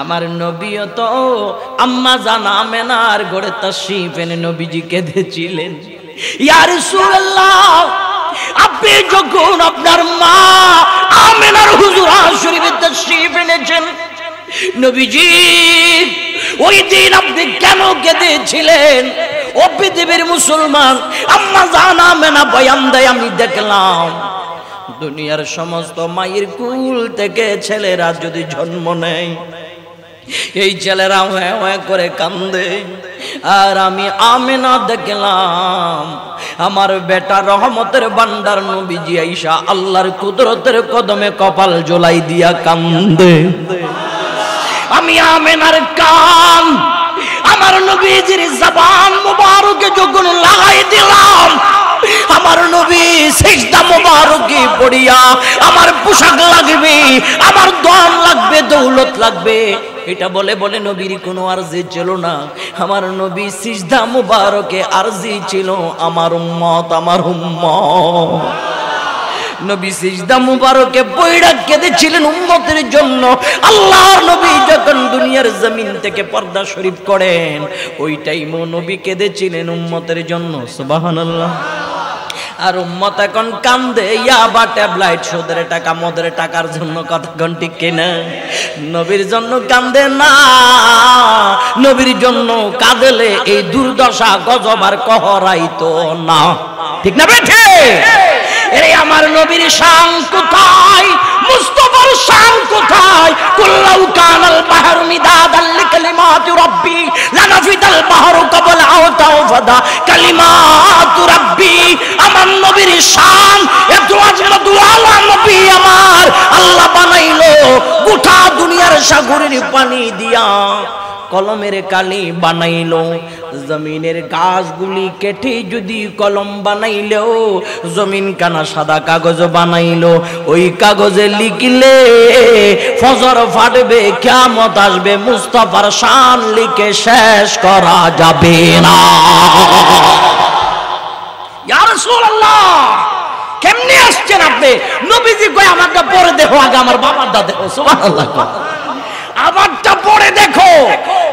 আমার নবীও তো আম্মা জান আমেনার ঘরে তাশরীফ এনে নবীজি কেঁদেছিলেন। ইয়া রাসূলুল্লাহ, আপনি যখন আপনার মা আমেনার হুজুরা শরীফে তাশরীফ এনেছেন, নবীজি ওই দিন আপনি কেন কেঁদেছিলেন? ও পৃথিবীর মুসলমান, আম্মা জান আমেনা বয়ান দেয়, আমি দেখলাম দুনিয়ার সমস্ত মায়ের কুল থেকে ছেলেরা যদি জন্ম নেয়, এই ছেলেরা হ্যাঁ হ্যাঁ করে কান্দে, আর আমি আমেনা দেখলাম আমার বেটা রহমতের ভান্ডার নবীজি আইসা আল্লাহর কুদরতের কদমে কপাল জোলাই দিয়া কান্দে। আমি আমেনার কান আমার নবীজির জবান মুবারকে যখন লাগাই দিলাম, আমার নবী সিজদা মুবারকে পড়িয়া আমার পোশাক লাগবে, আমার দম লাগবে, দৌলত লাগবে, এটা বলে বলে নবীর কোনো আরজি ছিল না। আমার নবী সিজদা মুবারকে আরজি ছিল আমার উম্মত, আমার উম্মত। নবী সিজদা মুবারকে পয়ড়া কেঁদেছিলেন উম্মতের জন্য। আল্লাহর নবী যখন দুনিয়ার জমিন থেকে পর্দা শরীফ করেন, ওই টাইমও নবী কেঁদেছিলেন উম্মতের জন্য। সুবহানাল্লাহ। আর উম্মত এখন কান্দে ইয়াবা, ট্যাবলাইট, সুদের টাকা, মদের টাকার জন্য। কথা কোন ঠিক কিনা? নবীর জন্য কান্দে না, নবীর জন্য কাঁদলে এই দুর্দশা গজব আর কহরাইতো না। ঠিক না বেঠে? এই আমার নবীর শান কোথায়? মুস্তাফার শান কোথায়? কুল্লাউ কানাল বাহরু মিদাদাল লিকালিমাতি রাব্বি লানাফিদাল বাহরু ক্বাবলা আও তাওফাদা কালিমাতু রাব্বি। আমার নবীর শান এত আজমত ওয়ালা নবী আমার আল্লাহ বানাইলো গোটা দুনিয়ার সাগরের পানি দিয়া কলমের কালি বানাইলো, জমিনের গাছগুলি কেটে যদি কলম বানাইলেও জমিন কানা সাদা কাগজ বানাইলো। ওই কাগজে লিখলে ফজর ফাটবে, কিয়ামত আসবে, মুস্তাফার শান লিখে শেষ করা যাবে না। ইয়া রাসূলুল্লাহ, কেমনে আসছেন আপনি? নবীজি কয় আমারটা পরে দেখো, আগে আমার বাবারটা দেখো। সুবহানাল্লাহ। আমারটা পরে দেখো।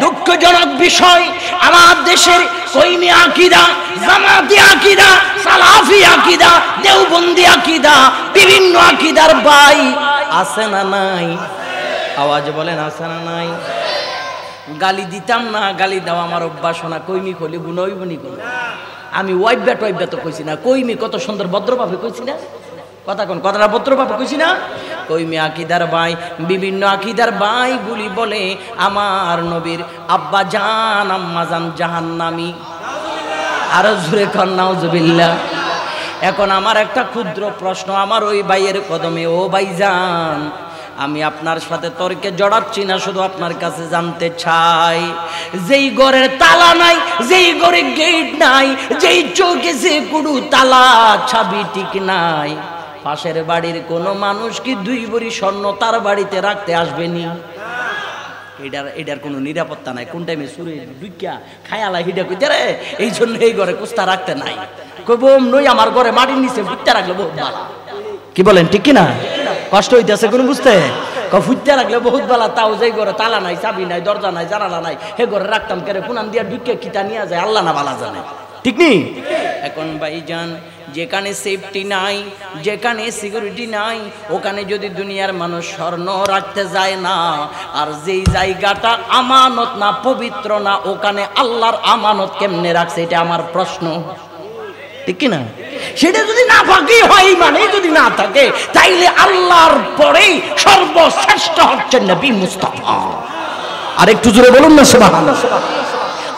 দুঃখজনক বিষয়, আমার দেশের কইমি আকীদা, জামাতি আকীদা, সালাফি আকীদা, দেওবন্দি আকীদা, বিভিন্ন আকীদার ভাই আছে না নাই? আওয়াজ বলেন, আছে না নাই? গালি দিতাম না, গালি দেওয়া আমার অভ্যাস না। কইমি কইলে গুণই বুনি কই, আমি ওয়াইব্যা টয়ব্যা তো কইছি না। কইমি কত সুন্দর ভদ্রভাবে কইছি না? কথা কোন কথাটা ভদ্রভাবে কইছি না? কইমি আকীদার ভাই, বিভিন্ন আকীদার ভাইগুলি বলে আমার নবীর আব্বা জান আম্মা জান জাহান্নামী। আরো জোরে কর নাউজুবিল্লাহ। এখন আমার একটা ক্ষুদ্র প্রশ্ন আমার ওই ভাইয়ের কদমে, ও ভাইজান, আমি আপনার সাথে তর্কে জড়াচ্ছি না, শুধু আপনার কাছে জানতে চাই, যেই ঘরের তালা নাই, যেই ঘরে গেট নাই, যেই চৌকে যে কোনো তালা চাবি ঠিক নাই, পাশের বাড়ির কোনো মানুষ কি 2 ভরি স্বর্ণ তার বাড়িতে রাখতে আসবেনি? এটার কোনো নিরাপত্তা নাই। কোন টাইমে চুরি ঢুকিয়া খায়ালা হিডা কইতে রে, এই জন্য এই ঘরে কুস্তা রাখতে নাই। কইব নই আমার ঘরে মাটির নিচে ফুটতে রাখলে বহুত ভালো। কি বলেন ঠিক কিনা? কষ্ট হইতেছে কোন বুঝতে? ফুটতে রাখলে বহুত ভালো। তাও যেই ঘরে তালা নাই, চাবি নাই, দরজা নাই, জানালা নাই, হে ঘরে রাখতাম কেরে, কোনান দিয়া ঢুকিয়া কিতা নিয়ে যায় আল্লাহ না ভালা জানে। ঠিক নি? এখন ভাইজান, যেখানে সেফটি নাই, যেখানে সিকিউরিটি নাই, ওখানে যদি দুনিয়ার মানুষ স্বর্ণ রাখতে যায় না, আর যেই জায়গাটা আমানত না, পবিত্র না, ওখানে আল্লাহর আমানত কেমনে রাখছে? এটা আমার প্রশ্ন। ঠিক কিনা? সেটা যদি না ফাঁকি হয়, মানে যদি না থাকে, তাইলে আল্লাহর পরেই সর্বশ্রেষ্ঠ হচ্ছেন নবী মুস্তাফা। আর একটু জোরে বলুন না সুবহানাল্লাহ।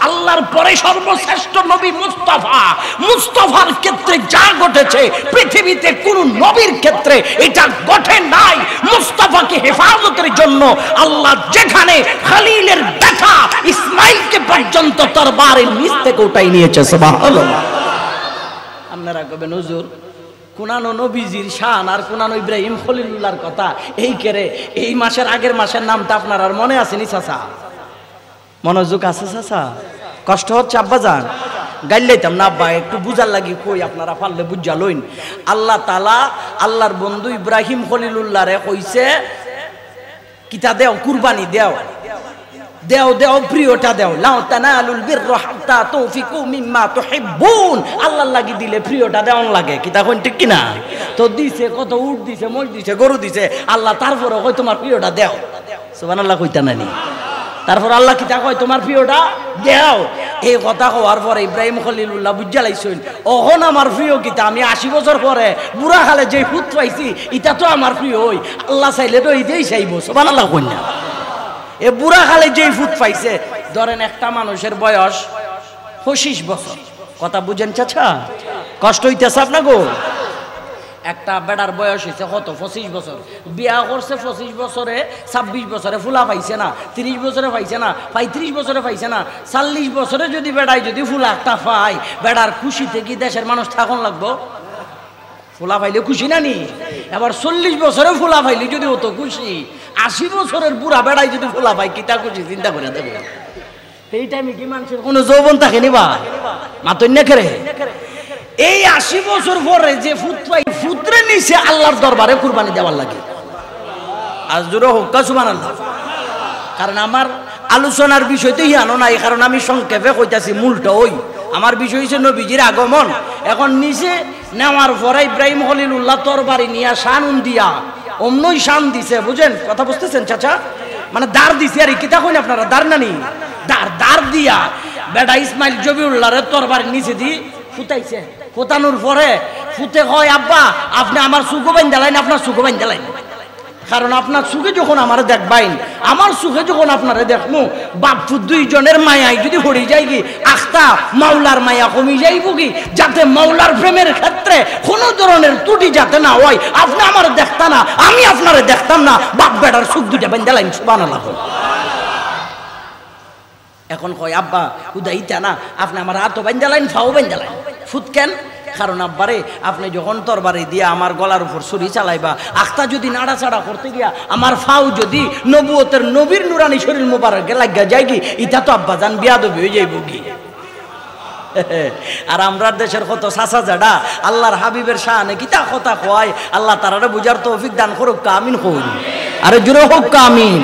আল্লাহর পরে সর্বশ্রেষ্ঠ নবী মুস্তাফা। মুস্তাফার ক্ষেত্রে যা ঘটেছে পৃথিবীতে কোন নবীর ক্ষেত্রে এটা ঘটে নাই। মুস্তাফাকে হেফাজতের জন্য আল্লাহ যেখানে খলিলের বেটা ইসমাইলকে পর্যন্ত দরবারের নিচ থেকে উঠাই নিয়েছে। সুবহানাল্লাহ। আপনারা কবেন হুজুর কোনানো নবীজির শান আর কোনানো ইব্রাহিম খলিলুল্লাহর কথা এই কেরে, এই মাসের আগের মাসের নামটা আপনার আর মনে আসেনি চাচা? মনোযোগ আছে চাচা? কষ্ট হচ্ছে আব্বাজান? গাইলাইতাম না আব্বা, একটু বুঝার লাগি কই, আপনারা পারলে বুঝা লইন। আল্লাহ তাআলা আল্লাহর বন্ধু ইব্রাহিম খলিলুল্লাহ রে কইছে কিতা দেও, কুরবানি দেও। দেও দেও প্রিয়টা দেও, লাউ তানালুল বিররা হাত্তা তুনফিকু মিম্মা তুহিব্বুন, আল্লাহর লাগি দিলে প্রিয়টা দেওয়ান লাগে, কি তা কোন ঠিক কিনা? তো দিছে কত উট দিছে, মহিষ দিছে, গরু দিছে আল্লাহ, তারপরে কই তোমার প্রিয়টা দেও, সুবহানাল্লাহ কইতা নানি? তারপর আল্লাহ কি তা কয় তোমার প্রিয়টা দেও। এই কথা কওয়ার পরে ইব্রাহিম খলিলুল্লাহ বুঝা লাইছেন, ওহন আমার প্রিয় কিতা, আমি 80 বছর পরে বুড়া কালে যে ফুট পাইছি এটা তো আমার প্রিয়, ওই আল্লাহ চাইলে তো এইটাই চাইব, সুবহানাল্লাহ কইনা? এ বুড়া কালে যেই ফুট পাইছে, ধরেন একটা মানুষের বয়স 25 বছর, কথা বুঝেন চাচা? কষ্ট হইতেছে আপনাকে? একটা বেটার বয়স হয়েছে কত 25 বছর, বিয়া করছে 25 বছরে, 26 বছরে ফুলা পাইছে না, 30 বছরে পাইছে না, 35 বছরে পাইছে না, 40 বছরে যদি বেড়ায় যদি ফুলা একটা পায়, বেড়ার খুশিতে কি দেশের মানুষ থাকুন লাগবো? ফুলা পাইলে খুশি না নি? এবার 40 বছরে ফুলা পাইলে যদি অত খুশি, 80 বছরের বুড়া বেড়াই যদি ফুলা পাই কিতা খুশি, চিন্তা করে দেবে। এই টাইমে কি মানুষের কোনো যৌবন থাকে নি বা মাতন না করে? এই 80 বছর পরে যে ফুতরাই ফুতরে নিছে আল্লাহর দরবারে কুরবানি দেওয়ার লাগে। আজ জোরে হোক সুবহানাল্লাহ। কারণ আমার আলোচনার বিষয় তো ইহানো নাই, কারণ আমি সংক্ষেপে কইতাছি, মূলটা ওই আমার বিষয় হচ্ছে নবীজির আগমন। এখন নিচে নেওয়ার পরে ইব্রাহিম খলিলুল্লাহ তরবারি নিয়া শান দিয়া অমনই শান দিছে, বুঝেন কথা বুঝতেছেন চাচা? মানে দাঁড় দিছে, আর কিতা কইন আপনারা, দাঁড় নানি, দাঁড় দিয়া বেটা ইসমাইল জবিউল্লাহর তরবারি নিচে দি ফুটাইছে। ফুটানোর পরে ফুটে হয়, আব্বা আপনি আমার সুখো বাইন দিলেন, আপনার সুখো বাইন দিলেন, কারণ আপনার সুখে যখন আমার দেখবাইন, আমার সুখে যখন আপনারা দেখবো, বাপু দুইজনের মায়াই যদি হরি যাই কি আখতা মাওলার মায়া কমি যাইব কি, যাতে মাওলার প্রেমের ক্ষেত্রে কোনো ধরনের ত্রুটি যাতে না হয়। আপনি আমার দেখতা না, আমি আপনারা দেখতাম না, বাপ বেটার সুখ দুইটা বাইন দিলেন, সুবহানাল্লাহ। এখন কয় আব্বা উদাইতা না, আপনি আমার হাতও বাইন দিলেন, ফাও বাইন দিলেন, ফুট কেন? কারণ আব্বারে আপনি যখন তরবারি দিয়া আমার গলার উপর ছুরি চালাইবা, আখতা যদি নাড়াচাড়া করতে গিয়া আমার ফাও যদি নবুয়তের নবীর নুরানি শরীর মোবারকে লাগিয়া যায় কি, এটা তো আব্বা জান বিয়াদবি হয়ে যাইব কি। আর আমরা দেশের কত চাচা জাডা আল্লাহর হাবিবের শানে কিতা কথা কয়, আল্লাহ তারারে বুঝার তৌফিক দান করুক, আমিন কই। আরে জোরে হোক আমিন।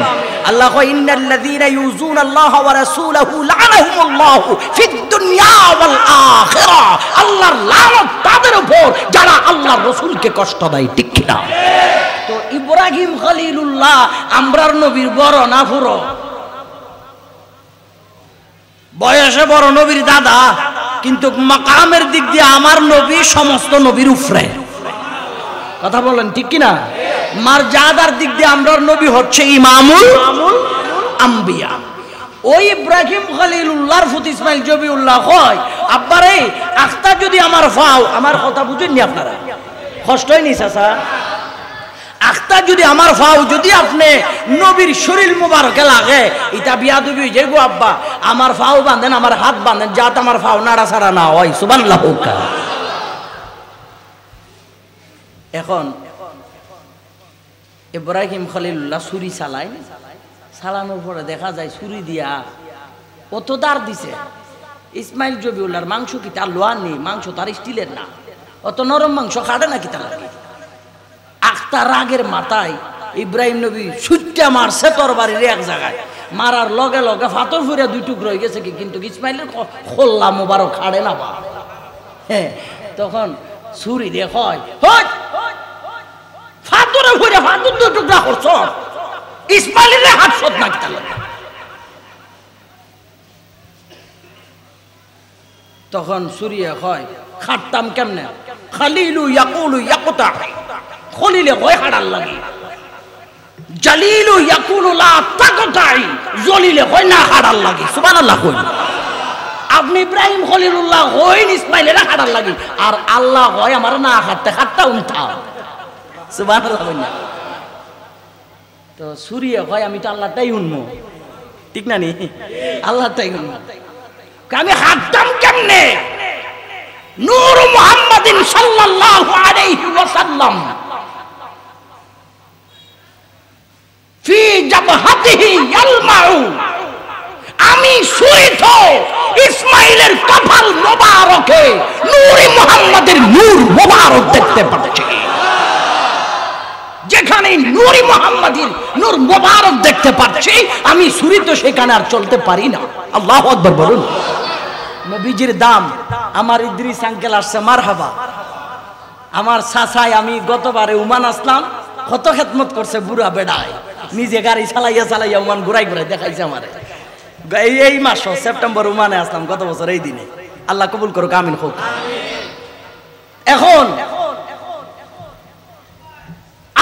আল্লাহ কয় ইন্নাল্লাযীনা ইউযুনাল্লাহা ওয়া রাসূলাহু লা'নাহুমুল্লাহু ফিদ দুনিয়া ওয়াল আখিরা, আল্লাহর লানত তাদের উপর যারা আল্লাহর রাসূলকে কষ্ট দেয়, ঠিক কি না? তো ইব্রাহিম খলিলুল্লাহ আমরার নবীর বড় না পুরো? বয়সে বড় নবীর দাদা, কিন্তু মাকামের দিক দিয়ে আমার নবী সমস্ত নবীর উপরে, কথা বলেন ঠিক কি না? মর্যাদার দিক দিয়ে আমরার নবী হচ্ছে ইমামুল আম্বিয়া। ওই ইব্রাহিম খলিলুল্লাহর ফুত ইসমাইল জবিউল্লাহ কয় আব্বারে আখতা যদি আমার ফাও, আমার কথা বুঝেননি আপনারা, কষ্ট হয়নি চাচা? আখতা যদি আমার ফাও যদি আপনি নবীর শরীর মুবারকে লাগে, এটা বিয়াদবি হয়ে যাইব আব্বা, আমার ফাও বাঁধেন, আমার হাত বাঁধেন, যাতে আমার ফাও নাড়াছাড়া না হয়, সুবহানাল্লাহ। এখন ইব্রাহিম খলিলুল্লাহ ছুরি চালায়, চালানোর পরে দেখা যায় ছুরি দিয়া অত দাঁড় দিছে। ইসমাইল জবিউল্লাহর মাংস কি তার লোহার নেই, মাংস তার স্টিলের না, অত নরম মাংস খাটে না কি তার লাগে। আখতা রাগের মাথায় ইব্রাহিম নবী ছুট্টা মারছে তরবারির এক জায়গায়, মারার লগে লগে ফাতর ফুরে দুই টুকরো হয়ে গেছে কি, কিন্তু ইসমাইলের খোল্লা মোবারক খাড়ে না বা। হ্যাঁ, তখন ছুরি দিয়ে কয় ফাতরে ফুরে ফাতর দুই টুকরা করছ, ইসমাইলের হাত শোধ না কি তার লাগে। তখন সুরিয়া কয় খাটতাম কেমনে, খালিলু ইয়াকুলু ইয়াকুতা, খলিলে কয় হাড়ার লাগে, জালিলু ইয়াকুলু লা তাকতাই, জলিলে কয় না হাড়ার লাগে, সুবহানাল্লাহ কই। আপনি ইব্রাহিম খলিলুল্লাহ হইন ইসমাইলের হাড়ার লাগে, আর আল্লাহ হয় আমার না হাঁটতে হাঁটতা উঠা, সুবহানাল্লাহ কই না। তো সুরিয়া কয় আমি তো আল্লাহটাই শুনবো, ঠিক না নি, আল্লাহটাই শুনবো, আমি হাঁটতাম কেমনে? নূর মুহাম্মাদিন সাল্লাল্লাহু আলাইহি ওয়াসাল্লাম ফি জাবহাতিহি ইয়ালমাউ, আমি সুরিত ইসমাইলের কপাল মোবারকে নূর মুহাম্মাদের নূর মোবারক দেখতে পাচ্ছি। যে যেখানে নূরি মুহাম্মাদির নূর মোবারক দেখতে পাচ্ছি, আমি ছুরি তো সেখানে আর চলতে পারি না। আল্লাহু আকবার বলুন। নবীজির দাম। আমার ইদ্রিস আঙ্কেল আসছে, মারহাবা। আমার চাচাই, আমি গতবারে ওমান আসলাম, কত খেদমত করছে, বুড়া বেড়ায় নিজে গাড়ি চালাইয়া চালাইয়া ওমান ঘুরাই ঘুরাই দেখাইছে আমারে। এই মাস সেপ্টেম্বর ওমানে আসলাম গত বছর এই দিনে। আল্লাহ কবুল করুক, আমিন হোক। এখন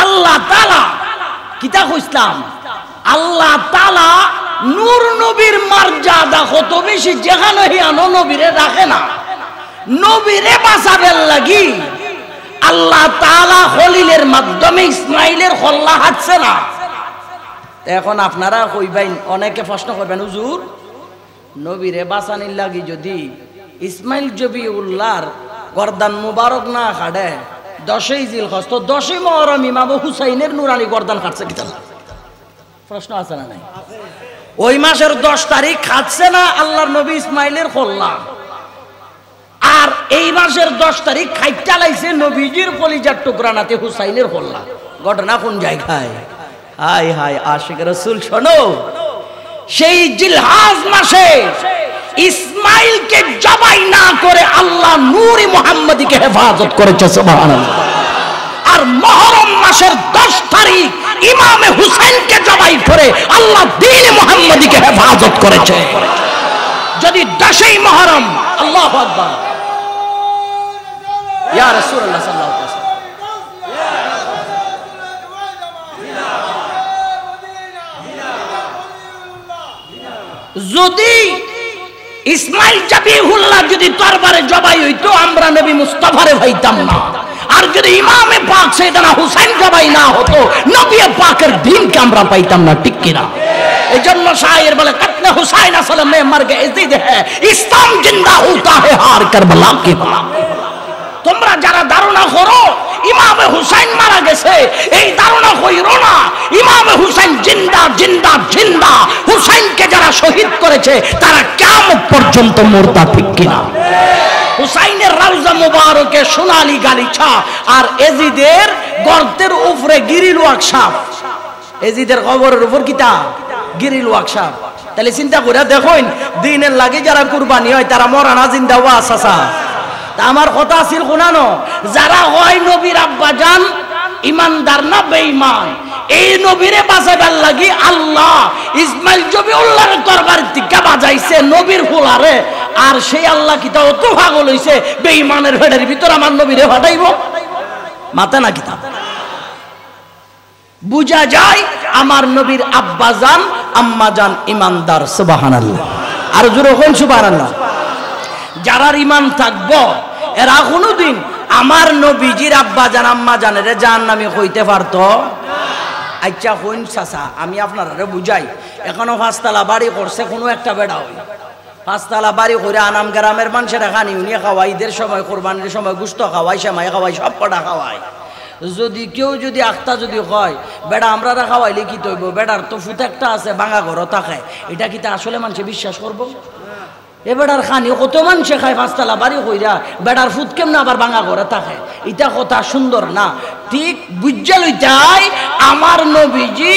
আল্লাহ তাআলা কিতা কইছলাম, আল্লাহ তাআলা নূর নবীর মর্যাদা কত বেশি, যেখানে হিয়ানো নবীরে রাখে না। নবীরে বাঁচাবের লাগি আল্লাহ তাআলা খলিলের মাধ্যমে ইসমাইলের খল্লা হাঁটছে না। এখন আপনারা কইবেন, অনেকে প্রশ্ন করবেন, হুজুর নবীরে বাঁচানির লাগি যদি ইসমাইল জবিউল্লাহর গর্দান মুবারক না কাটে 10ই জিলহজ, তো 10ই মুহররম ইমাম হুসাইনের নুরানি গর্দান কাটছে কিতা? প্রশ্ন আছে না নাই? ওই মাসের 10 তারিখ খাচ্ছে না আল্লাহর নবী ইসমাইলের খল্লা, আর এই মাসের 10 তারিখ খাইটা লাইছে নবীজির কলিজার টুকরা নাতে হুসাইনের খল্লা। ঘটনা কোন জায়গায়? হায় হায় আশিক রাসূল, শোনো, সেই জিলহজ মাসে ইসমাইলকে জবাই না করে আল্লাহ নূরি মুহাম্মাদীকে হেফাজত করেছে, সুবহানাল্লাহ। আর মুহররম মাসের 10 তারিখ ইমামে হুসাইনকে জবাই করে আল্লাহ দ্বীন মুহাম্মাদীকে হেফাজত করেছে। যদি 10ই মুহররম, আল্লাহু আকবার, ইয়া রাসূলুল্লাহ সাল্লাল্লাহু আলাইহি ওয়াসাল্লাম, যদি ইসমাইল জাবিহুল্লাহ যদি তরবারে জবাই হইতো, আমরা নবী মুস্তাফারে পাইতাম না। আর যদি ইমামে পাক সাইয়েদনা হুসাইন জবাই না হতো, নবী পাকের দ্বীনকে আমরা পাইতাম না, ঠিক কিনা? এজন্য শায়ের বলে, কতনে হুসাইন আসলে মে মর গে ইজিদ হ্যায়, ইসলাম জিন্দা হোতা হ্যায় হার কারবালা কে বালা। তোমরা যারা ধারণা করো ইমামে হুসাইন মারা গেছে, এই ধারণা কইরো না। ইমামে হুসাইন জিন্দা জিন্দা জিন্দা। হুসাইনকে যারা শহীদ করেছে তারা কিয়ামত পর্যন্ত মুর্দা, ঠিক কিনা? হুসাইনের রওজা মুবারকে সোনালী গালিচা, আর এজিদের গর্তের উপরে গিরিল ওয়াকশাপ। এজিদের কবরের উপর কিতা? গিরিল ওয়াকশাপ। তাহলে চিন্তা করে দেখুন, দিনের লাগি যারা কুরবানি হয় তারা মরানা জিন্দা ওয়া সাসা। আমার কথা ছিল শুনানো, যারা হয় নবীর আব্বাজান ইমানদার না বেঈমান, এই নবীরে বাঁচাবার লাগি আল্লাহ ইসমাইল জবিউল্লাহর তরবারি থেকে বাজাইছে নবীর ফুলারে। আর সেই আল্লাহ কিতা অত পাগল হইছে, বেঈমানের ভেড়ের ভিতর আমার নবীরে ফাটাইব? মাথা না কিতাব। বুঝা যায় আমার নবীর আব্বাজান আম্মাজান ইমানদার, সুবহানাল্লাহ। আর জোরে কোন সুবহানাল্লাহ। যারার ইমান থাকবো এরা কোনোদিন আমার নবীজির আব্বাজান আম্মাজানের জাহান্নামী হইতে পারতো? আচ্ছা হইন চাচা, আমি আপনারা বুঝাই, এখনো 5 তালা বাড়ি করছে কোনো একটা বেড়া হই, 5 তালা বাড়ি করে আনাম গ্রামের মানুষের খানি উনিয়ে খাওয়াই, ঈদের সময় কোরবানির সময় গুস্ত খাওয়াই, সেমাই খাওয়াই, সব কটা খাওয়াই। যদি কেউ যদি আখতা যদি হয় বেড়া আমরা খাওয়াইলে কি তৈব, বেড়ার তো ফুট একটা আছে ভাঙা ঘর থাকে, এটা কি তা আসলে মানুষে বিশ্বাস করবো? এ বেড়ার খানি কত মানুষে খায়, 5 তালা বাড়ি কইরা বেড়ার ফুট কেমন আবার ভাঙা ঘরে থাকে, এটা কথা সুন্দর না। ঠিক বুঝা লইতাই আমার নবীজি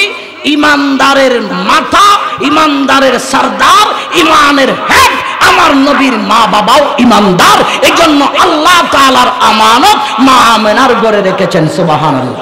ইমানদারের মাথা, ইমানদারের সরদার, ইমানের হেড। আমার নবীর মা বাবাও ইমানদার, এই জন্য আল্লাহ তাআলার আমানত মা আমেনার ঘরে রেখেছেন, সুবহানাল্লাহ।